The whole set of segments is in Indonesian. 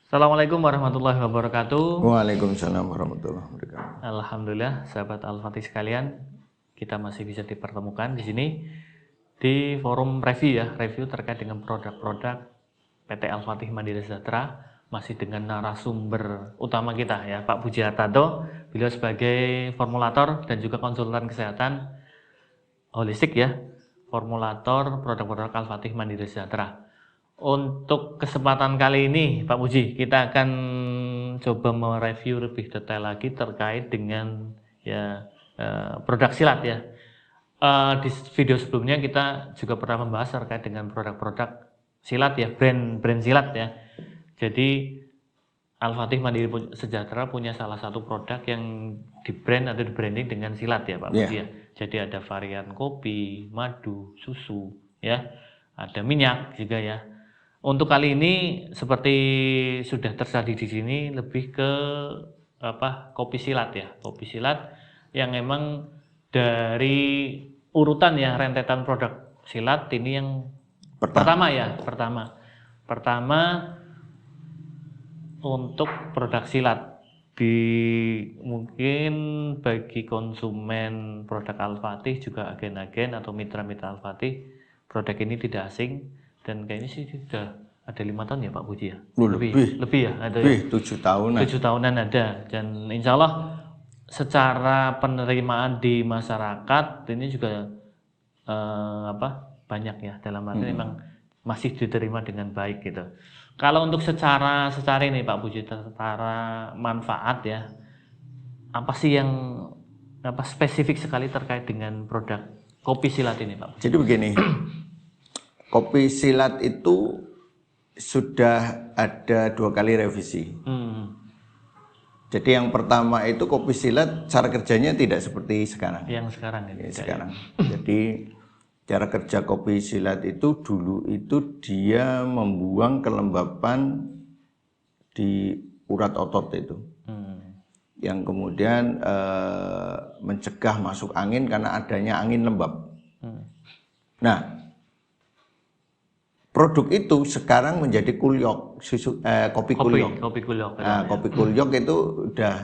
Assalamualaikum warahmatullahi wabarakatuh. Waalaikumsalam warahmatullahi wabarakatuh. Alhamdulillah, sahabat Al-Fatih sekalian, kita masih bisa dipertemukan di sini di forum review terkait dengan produk-produk PT Al-Fatih Mandiri Sejahtera, masih dengan narasumber utama kita ya, Pak Puji Hartanto. Beliau sebagai formulator dan juga konsultan kesehatan holistik ya, formulator produk-produk Al-Fatih Mandiri Sejahtera. Untuk kesempatan kali ini, Pak Puji, kita akan coba mereview lebih detail lagi terkait dengan produk silat ya. Di video sebelumnya kita juga pernah membahas terkait dengan produk-produk silat ya, brand silat ya. Jadi Al-Fatih Mandiri Sejahtera punya salah satu produk yang di brand atau di branding dengan silat ya, Pak Puji ya. Jadi ada varian kopi, madu, susu ya, ada minyak juga ya. Untuk kali ini seperti sudah tersaji di sini lebih ke kopi silat ya, kopi silat yang memang dari urutan ya rentetan produk silat ini yang pertama untuk produk silat mungkin bagi konsumen produk Al-Fatih juga agen-agen atau mitra-mitra Al-Fatih produk ini tidak asing. Dan kayaknya sih sudah ada 5 tahun ya Pak Puji ya? Lebih ya? Ada lebih 7 tahunan. 7 tahunan ada. Dan insya Allah secara penerimaan di masyarakat ini juga banyak ya. Dalam arti memang masih diterima dengan baik gitu. Kalau untuk secara ini Pak Puji, secara manfaat ya, apa sih yang spesifik sekali terkait dengan produk kopi silat ini Pak Puji? Jadi begini. Kopi silat itu sudah ada 2 kali revisi. Jadi yang pertama itu kopi silat cara kerjanya tidak seperti sekarang. Yang sekarang ini. Sekarang. Jadi cara kerja kopi silat itu dulu itu dia membuang kelembapan di urat otot itu. Yang kemudian mencegah masuk angin karena adanya angin lembab. Nah, produk itu sekarang menjadi kulyok, kopi kulyok. Nah, kopi kulyok itu udah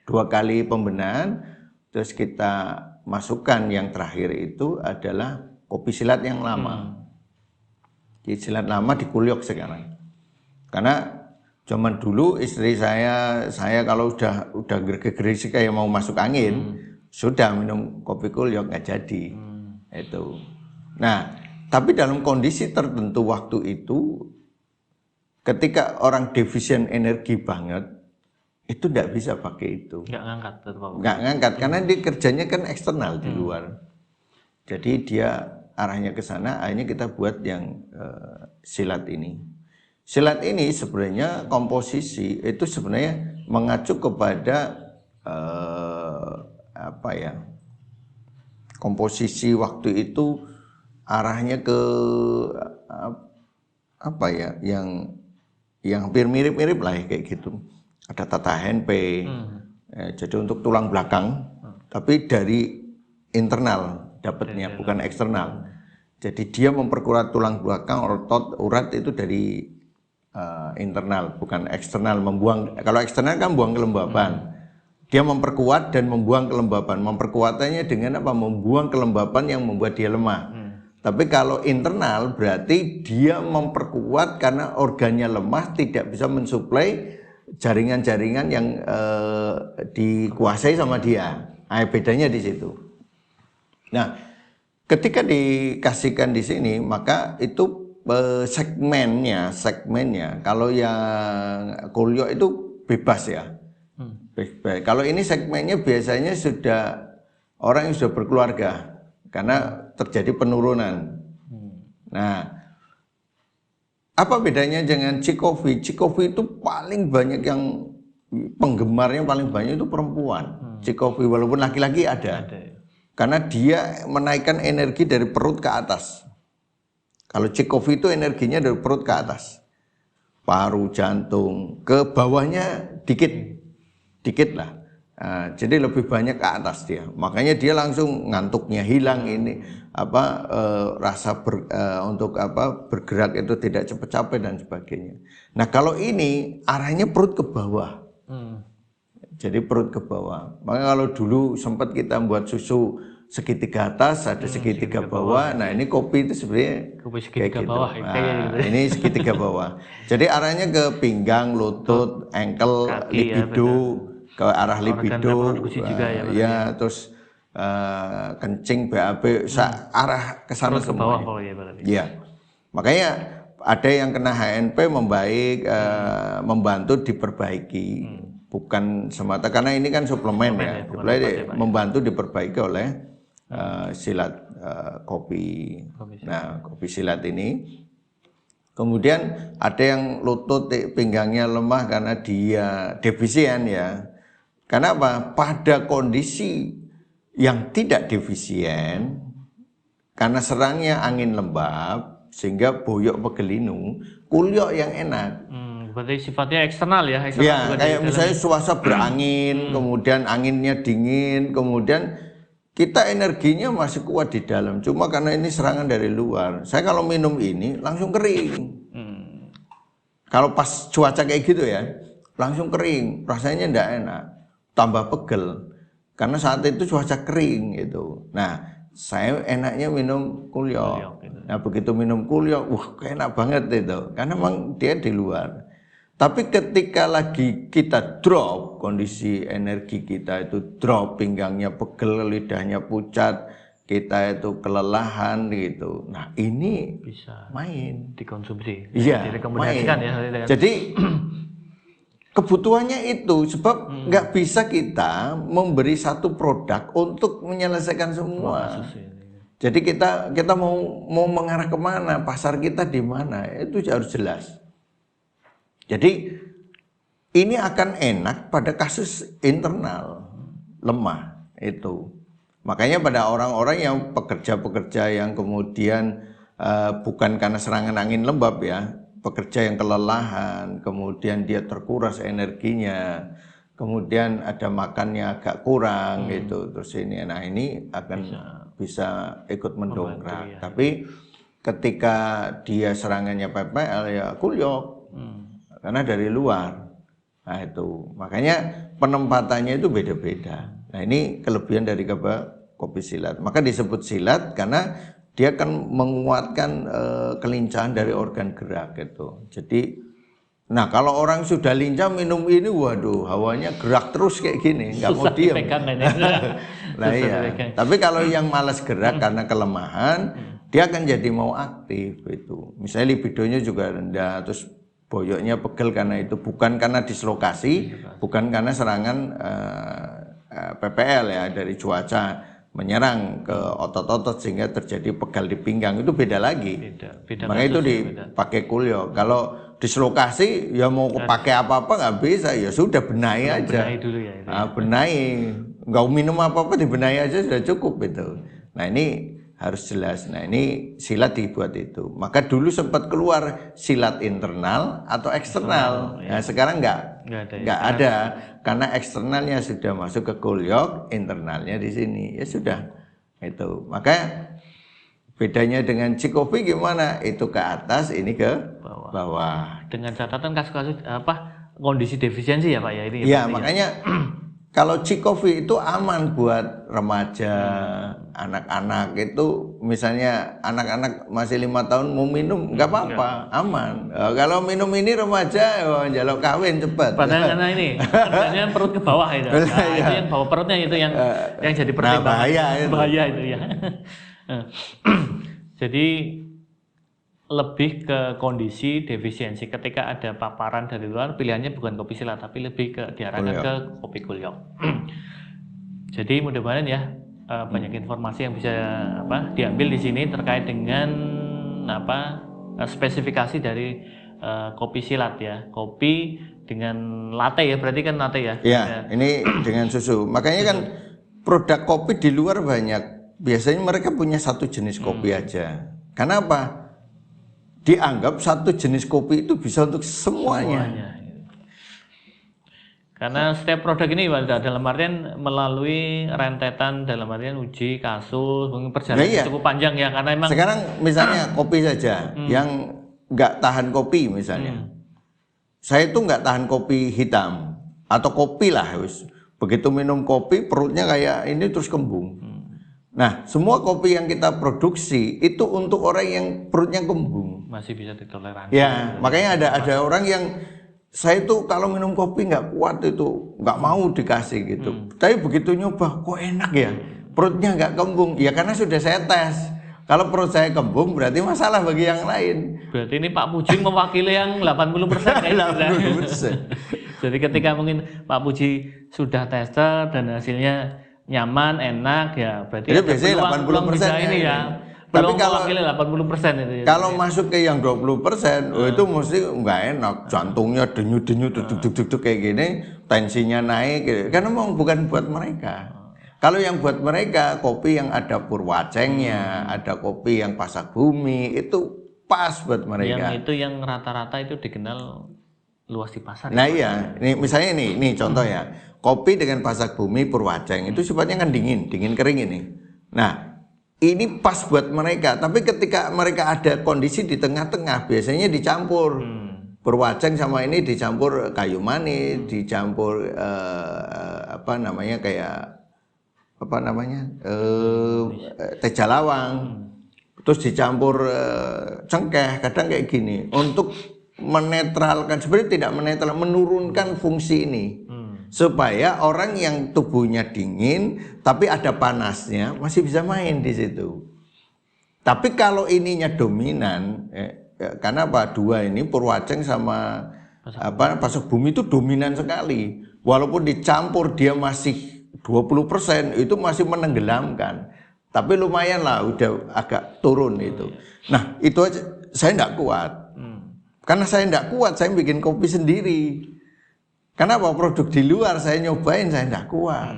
2 kali pembenahan, terus kita masukkan yang terakhir itu adalah kopi silat yang lama. Jadi silat lama dikulyok sekarang. Karena zaman dulu istri saya kalau udah gerge-gerisi kayak mau masuk angin, sudah minum kopi kulyok nggak jadi. Itu. Nah, tapi dalam kondisi tertentu waktu itu, ketika orang defisit energi banget, itu tidak bisa pakai itu. Nggak ngangkat, karena dia kerjanya kan eksternal di luar. Jadi dia arahnya ke sana, akhirnya kita buat yang silat ini. Silat ini sebenarnya komposisi itu sebenarnya mengacu kepada komposisi waktu itu arahnya ke yang hampir mirip-mirip lah ya, kayak gitu. Ada tata henpe, jadi untuk tulang belakang, tapi dari internal dapatnya, bukan eksternal. Jadi dia memperkuat tulang belakang, otot, urat itu dari internal, bukan eksternal. Kalau eksternal kan buang kelembaban. Dia memperkuat dan membuang kelembaban. Memperkuatannya dengan apa? Membuang kelembaban yang membuat dia lemah. Tapi kalau internal berarti dia memperkuat karena organnya lemah, tidak bisa mensuplai jaringan-jaringan yang dikuasai sama dia. Nah, bedanya di situ. Nah, ketika dikasihkan di sini, maka itu segmennya kalau yang kulyok itu bebas ya. Bebas. Kalau ini segmennya biasanya sudah orang yang sudah berkeluarga. Karena terjadi penurunan. Nah, apa bedanya dengan Cikofi? Cikofi itu paling banyak yang penggemarnya paling banyak itu perempuan. Cikofi walaupun laki-laki ada. Karena dia menaikkan energi dari perut ke atas. Kalau Cikofi itu energinya dari perut ke atas. Paru, jantung, ke bawahnya dikit lah. Jadi lebih banyak ke atas dia. Makanya dia langsung ngantuknya hilang ini rasa untuk bergerak itu tidak cepat capek dan sebagainya. Nah, kalau ini arahnya perut ke bawah. Jadi perut ke bawah. Maka kalau dulu sempat kita buat susu segitiga atas, ada segitiga bawah. Nah, ini kopi itu sebenarnya kopi segitiga kayak bawah. gitu. Nah, ini segitiga bawah. Jadi arahnya ke pinggang, lutut, ankle, kaki, libido, ke arah libido, juga ya, terus kencing, BAB, arah ke sana ke bawah semua. ya berarti. Iya. Makanya ada yang kena HNP membaik, membantu diperbaiki, bukan semata karena ini kan suplemen ya, membantu diperbaiki oleh silat kopi. Nah, kopi silat ini. Kemudian ada yang lutut pinggangnya lemah karena dia defisien ya. Karena apa? Pada kondisi yang tidak defisien, karena serangnya angin lembab sehingga boyok pegelinu, kulyok yang enak. Berarti sifatnya eksternal ya? Ya, kayak misalnya suasana berangin, kemudian anginnya dingin, kemudian kita energinya masih kuat di dalam. Cuma karena ini serangan dari luar. Saya kalau minum ini langsung kering. Kalau pas cuaca kayak gitu ya, langsung kering, rasanya enggak enak, tambah pegel. Karena saat itu cuaca kering gitu. Nah, saya enaknya minum kulyok. Nah, begitu minum kulyok, wah enak banget itu. Karena memang dia di luar. Tapi ketika lagi kita drop, kondisi energi kita itu drop, pinggangnya pegel, lidahnya pucat, kita itu kelelahan gitu. Nah, ini bisa main dikonsumsi. Iya, main. Ya, jadi kebutuhannya itu sebab nggak bisa kita memberi satu produk untuk menyelesaikan semua. Jadi kita mau mengarah kemana, pasar kita di mana, itu harus jelas. Jadi ini akan enak pada kasus internal lemah itu. Makanya pada orang-orang yang pekerja-pekerja yang kemudian bukan karena serangan angin lembab ya, pekerja yang kelelahan, kemudian dia terkuras energinya, kemudian ada makannya agak kurang gitu, terus ini, nah ini akan bisa ikut mendongkrak. Ya. Tapi ketika dia serangannya PPL ya kulyok. Karena dari luar. Nah itu, makanya penempatannya itu beda-beda. Nah ini kelebihan dari kopi silat. Maka disebut silat karena dia akan menguatkan kelincahan dari organ gerak gitu. Jadi, nah kalau orang sudah lincah minum ini, waduh, hawanya gerak terus kayak gini, nggak mau diam. Nah iya. Tapi kalau yang malas gerak karena kelemahan, dia akan jadi mau aktif itu. Misalnya libidonya juga rendah, terus boyoknya pegel karena itu bukan karena dislokasi, bukan karena serangan PPL ya dari cuaca menyerang ke otot-otot sehingga terjadi pegal di pinggang, itu beda lagi. Beda makanya itu dipakai kulyok. Kalau dislokasi ya mau pakai apa-apa nggak bisa, ya sudah benahi aja. Benahi dulu ya. Benahi, nggak minum apa-apa dibenahi aja sudah cukup itu. Nah ini harus jelas. Nah ini silat dibuat itu. Maka dulu sempat keluar silat internal atau eksternal. Nah sekarang nggak ada. Karena eksternalnya sudah masuk ke kulyok, internalnya di sini. Ya sudah. Itu. Maka bedanya dengan Cikopi gimana? Itu ke atas, ini ke bawah. Dengan catatan kasus-kasus kondisi defisiensi ya Pak ya ini. Ya makanya kalau Cikopi itu aman buat remaja, anak-anak itu, misalnya anak-anak masih 5 tahun mau minum nggak apa-apa, aman. Kalau minum ini remaja, jaluk kawin cepat. Padahal karena ini, katanya perut ke bawah itu. Nah, itu yang bawah perutnya itu yang jadi pertimbangan. Bahaya itu ya. Jadi lebih ke kondisi defisiensi ketika ada paparan dari luar, pilihannya bukan kopi silat tapi lebih ke diarahkan ke kopi kulyok. Jadi mudah-mudahan ya banyak informasi yang bisa diambil di sini terkait dengan spesifikasi dari kopi silat ya. Kopi dengan latte ya, berarti kan latte ya. Ya, ini dengan susu. Makanya kan produk kopi di luar banyak. Biasanya mereka punya satu jenis kopi aja. Karena apa? Dianggap satu jenis kopi itu bisa untuk semuanya. Karena setiap produk ini dalam artian melalui rentetan, dalam artian uji kasus, mungkin perjalanan cukup panjang ya, karena emang sekarang misalnya kopi saja yang nggak tahan kopi misalnya, saya itu nggak tahan kopi hitam atau kopi lah, begitu minum kopi perutnya kayak ini terus kembung. Nah, semua kopi yang kita produksi itu untuk orang yang perutnya kembung. Masih bisa ditoleransi. Ya, makanya ada orang yang saya itu kalau minum kopi nggak kuat itu, nggak mau dikasih gitu. Tapi begitu nyoba, kok enak ya, perutnya nggak kembung. Ya karena sudah saya tes. Kalau perut saya kembung berarti masalah bagi yang lain. Berarti ini Pak Puji mewakili yang 80% ya. 80%. Jadi ketika mungkin Pak Puji sudah tester dan hasilnya nyaman, enak ya, berarti itu biasanya 80% ini ya. Tapi kalau 80% itu ya. Kalau masuk ke yang 20%, itu mesti nggak enak. Jantungnya denyut-denyut, duduk-duduk kayak gini, tensinya naik gitu. Karena memang bukan buat mereka. Kalau yang buat mereka, kopi yang ada purwacengnya, ada kopi yang pasak bumi, itu pas buat mereka. Yang itu yang rata-rata itu dikenal luas di pasar. Nah iya, ini misalnya nih contoh ya, kopi dengan pasak bumi purwaceng itu sifatnya kan dingin kering ini. Nah, ini pas buat mereka, tapi ketika mereka ada kondisi di tengah-tengah, biasanya dicampur purwaceng sama ini dicampur kayu manis, dicampur teh jalawang, terus dicampur cengkeh, kadang kayak gini, untuk menetralkan, sebenarnya tidak menetral, menurunkan fungsi ini. Supaya orang yang tubuhnya dingin tapi ada panasnya masih bisa main di situ. Tapi kalau ininya dominan, karena apa? Dua ini purwaceng sama pasak bumi itu dominan sekali. Walaupun dicampur dia masih 20%, itu masih menenggelamkan. Tapi lumayan lah, udah agak turun itu. Nah itu aja saya tidak kuat. Karena saya tidak kuat, saya bikin kopi sendiri. Karena apa? Produk di luar saya nyobain, saya tidak kuat.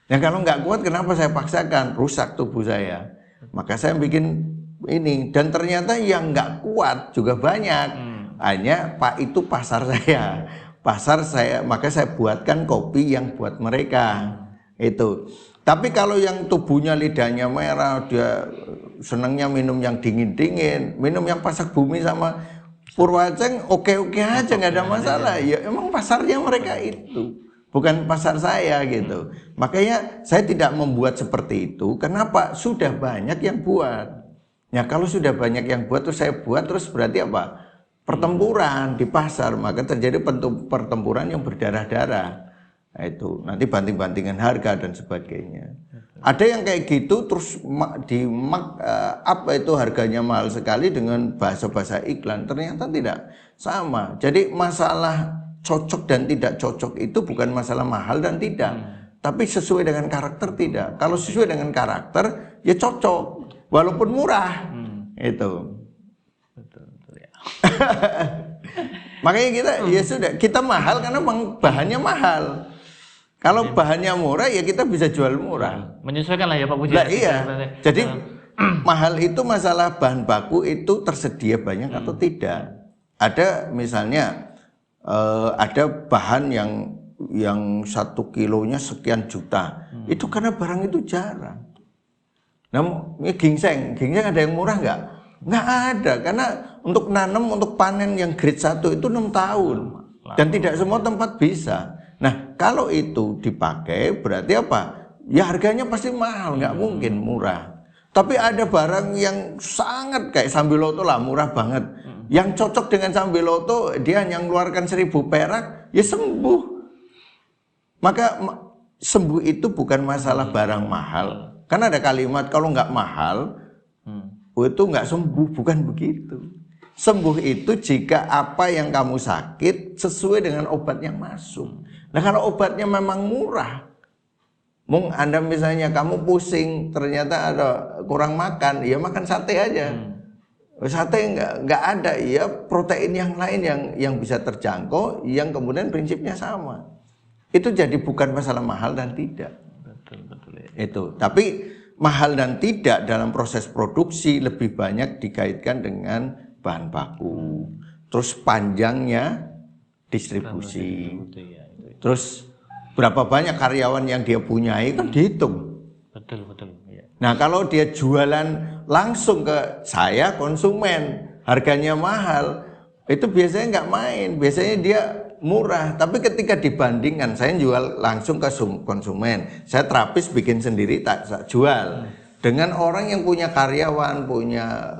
Ya kalau nggak kuat, kenapa saya paksakan? Rusak tubuh saya. Maka saya bikin ini. Dan ternyata yang nggak kuat juga banyak. Hanya Pak itu pasar saya. Pasar saya, maka saya buatkan kopi yang buat mereka. Itu. Tapi kalau yang tubuhnya lidahnya merah, dia senangnya minum yang dingin-dingin, minum yang pasak bumi sama purwaceng oke-oke aja, nggak ada masalah. Ya emang pasarnya mereka itu, bukan pasar saya gitu. Makanya saya tidak membuat seperti itu. Kenapa? Sudah banyak yang buat. Ya kalau sudah banyak yang buat terus saya buat, terus berarti apa? Pertempuran di pasar, maka terjadi pertempuran yang berdarah-darah. Nah, itu nanti banting-bantingan harga dan sebagainya. Ada yang kayak gitu terus apa itu harganya mahal sekali dengan bahasa-bahasa iklan, ternyata tidak sama. Jadi masalah cocok dan tidak cocok itu bukan masalah mahal dan tidak, tapi sesuai dengan karakter tidak. Kalau sesuai dengan karakter ya cocok walaupun murah. Itu. Betul ya. Makanya kita ya sudah, kita mahal karena bahannya mahal. Kalau bahannya murah ya kita bisa jual murah. Menyesuaikan lah ya Pak Puji. Nah, iya. Jadi mahal itu masalah bahan baku itu tersedia banyak atau tidak. Ada misalnya ada bahan yang 1 kilonya sekian juta. Itu karena barang itu jarang. Nah, ginseng ada yang murah nggak? Nggak ada, karena untuk nanam, untuk panen yang grade 1 itu 6 tahun. Dan tidak semua tempat bisa. Nah, kalau itu dipakai berarti apa? Ya harganya pasti mahal, nggak mungkin murah. Tapi ada barang yang sangat kayak Sambiloto lah, murah banget. Yang cocok dengan Sambiloto, dia hanya mengeluarkan 1.000 perak, ya sembuh. Maka sembuh itu bukan masalah barang mahal. Karena ada kalimat kalau nggak mahal, itu nggak sembuh, bukan begitu. Sembuh itu jika apa yang kamu sakit sesuai dengan obat yang masuk. Nah kalau obatnya memang murah, Anda misalnya kamu pusing, ternyata ada kurang makan, ya makan sate aja. Sate nggak ada, ya protein yang lain yang bisa terjangkau, yang kemudian prinsipnya sama. Itu jadi bukan masalah mahal dan tidak. Betul ya. Itu. Tapi mahal dan tidak dalam proses produksi lebih banyak dikaitkan dengan bahan baku. Terus panjangnya distribusi. Ya, itu. Terus berapa banyak karyawan yang dia punyai kan dihitung. Betul. Ya. Nah kalau dia jualan langsung ke saya konsumen, harganya mahal, itu biasanya nggak main, biasanya dia murah. Tapi ketika dibandingkan, saya jual langsung ke konsumen, saya terapis bikin sendiri tak jual. Dengan orang yang punya karyawan, punya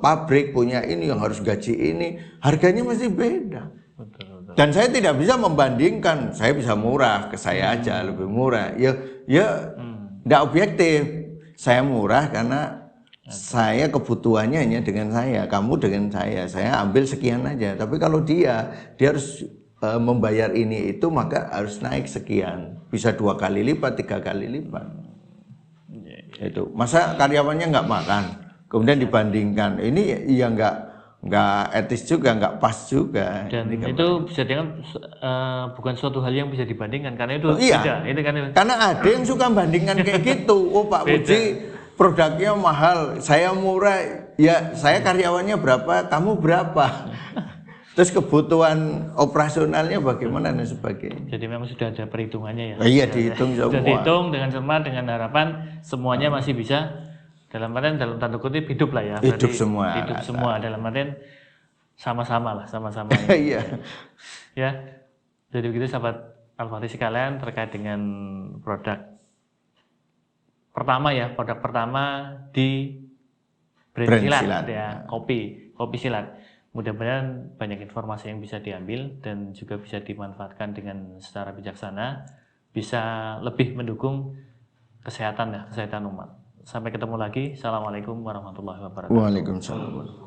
pabrik, punya ini yang harus gaji ini, harganya masih beda. Betul. Dan saya tidak bisa membandingkan, saya bisa murah ke saya aja lebih murah. Ya, nggak objektif. Saya murah karena saya kebutuhannya hanya dengan saya, kamu dengan saya ambil sekian aja. Tapi kalau dia harus membayar ini itu, maka harus naik sekian, bisa 2 kali lipat, 3 kali lipat. Itu masa karyawannya nggak makan, kemudian dibandingkan, ini ya nggak etis juga, nggak pas juga. Dan itu bisa dengan bukan suatu hal yang bisa dibandingkan karena itu iya. beda. Itu kan karena ada yang suka bandingkan kayak gitu. Oh Pak Puji produknya mahal, saya murah, ya saya karyawannya berapa, kamu berapa. Terus kebutuhan operasionalnya bagaimana dan sebagainya. Jadi memang sudah ada perhitungannya ya. Iya dihitung semua. Sudah dihitung dengan cermat, dengan harapan semuanya masih bisa dalam tanda kutip hidup lah ya. Hidup semua. Hidup semua dalam artian sama-sama lah, sama-sama. Iya. Ya. Jadi begitu sahabat Al-Fatih sekalian terkait dengan produk pertama ya, produk pertama di brand silat ya, kopi silat. Mudah-mudahan banyak informasi yang bisa diambil dan juga bisa dimanfaatkan dengan secara bijaksana, bisa lebih mendukung kesehatan umat. Sampai ketemu lagi. Assalamualaikum warahmatullahi wabarakatuh. Waalaikumsalam.